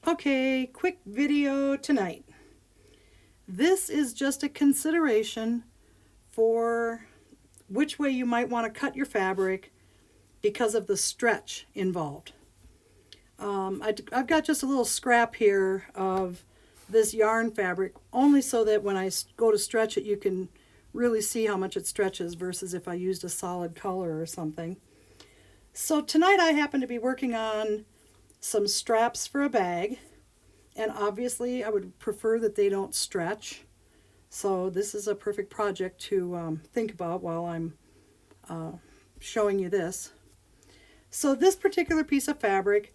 Okay, quick video tonight. This is just a consideration for which way you might want to cut your fabric because of the stretch involved. I've got just a little scrap here of this yarn fabric, only so that when I go to stretch it, you can really see how much it stretches versus if I used a solid color or something. So tonight I happen to be working on some straps for a bag, and obviously I would prefer that they don't stretch. So this is a perfect project to think about while I'm showing you this. So this particular piece of fabric,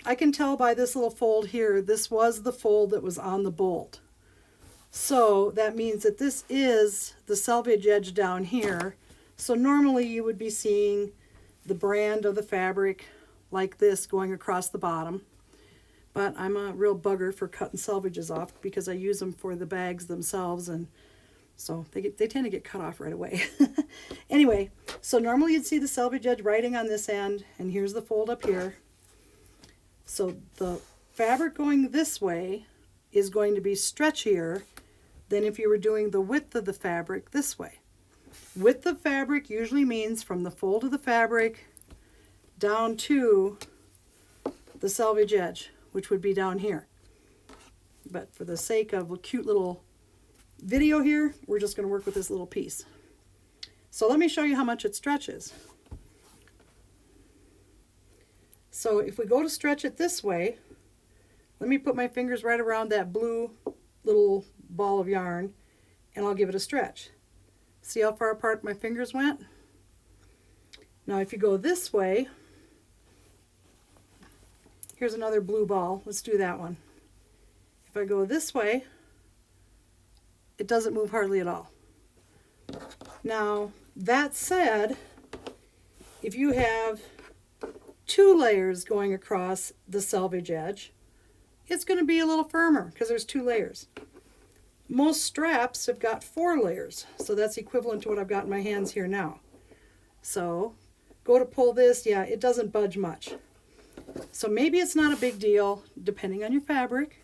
I can tell by this little fold here, this was the fold that was on the bolt. So that means that this is the selvage edge down here. So normally you would be seeing the brand of the fabric like this going across the bottom. But I'm a real bugger for cutting selvages off because I use them for the bags themselves, and so they tend to get cut off right away. Anyway, so normally you'd see the selvage edge writing on this end, and here's the fold up here. So the fabric going this way is going to be stretchier than if you were doing the width of the fabric this way. Width of fabric usually means from the fold of the fabric down to the selvage edge, which would be down here. But for the sake of a cute little video here, we're just going to work with this little piece. So let me show you how much it stretches. So if we go to stretch it this way, let me put my fingers right around that blue little ball of yarn, and I'll give it a stretch. See how far apart my fingers went? Now if you go this way, here's another blue ball. Let's do that one. If I go this way, it doesn't move hardly at all. Now, that said, if you have 2 layers going across the selvage edge, it's going to be a little firmer because there's 2 layers. Most straps have got 4 layers, so that's equivalent to what I've got in my hands here now. So, go to pull this, yeah, it doesn't budge much. So maybe it's not a big deal, depending on your fabric,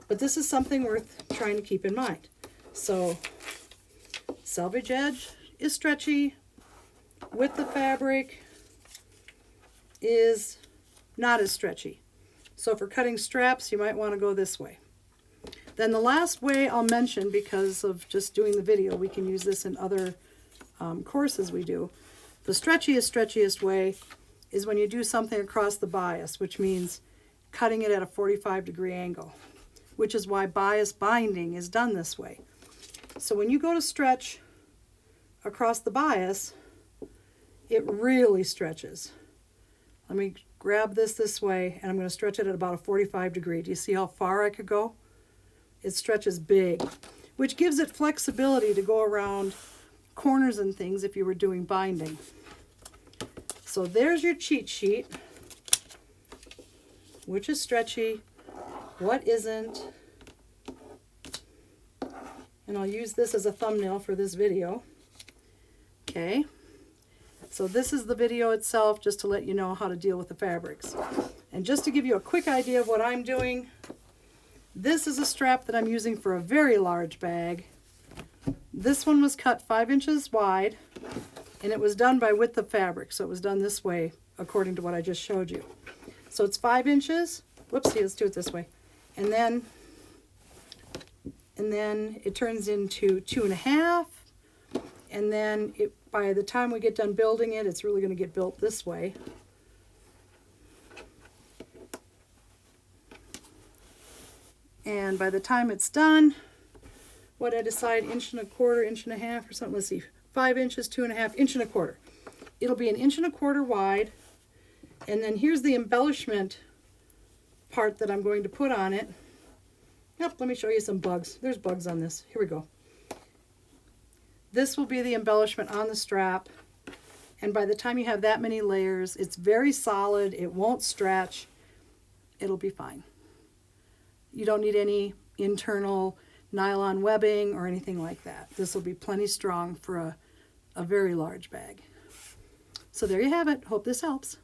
but this is something worth trying to keep in mind. So, selvage edge is stretchy, width of fabric is not as stretchy. So for cutting straps, you might want to go this way. Then the last way I'll mention, because of just doing the video, we can use this in other courses we do. The stretchiest way is when you do something across the bias, which means cutting it at a 45-degree angle, which is why bias binding is done this way. So when you go to stretch across the bias, it really stretches. Let me grab this way, and I'm going to stretch it at about a 45-degree. Do you see how far I could go? It stretches big, which gives it flexibility to go around corners and things if you were doing binding. So there's your cheat sheet. Which is stretchy, what isn't. And I'll use this as a thumbnail for this video. Okay, so this is the video itself, just to let you know how to deal with the fabrics. And just to give you a quick idea of what I'm doing, this is a strap that I'm using for a very large bag. This one was cut 5 inches wide, and it was done by width of fabric, so it was done this way according to what I just showed you. So it's 5 inches. Whoopsie, let's do it this way. And then it turns into 2.5, and then by the time we get done building it, it's really going to get built this way. And by the time it's done, what I decide, 1.25 inches, 1.5 inches or something, let's see, 5 inches, 2.5, 1.25 inches. It'll be 1.25 inches wide, and then here's the embellishment part that I'm going to put on it. Yep, let me show you some bugs. There's bugs on this. Here we go. This will be the embellishment on the strap, and by the time you have that many layers, it's very solid, it won't stretch, it'll be fine. You don't need any internal nylon webbing or anything like that. This will be plenty strong for a very large bag. So there you have it. Hope this helps.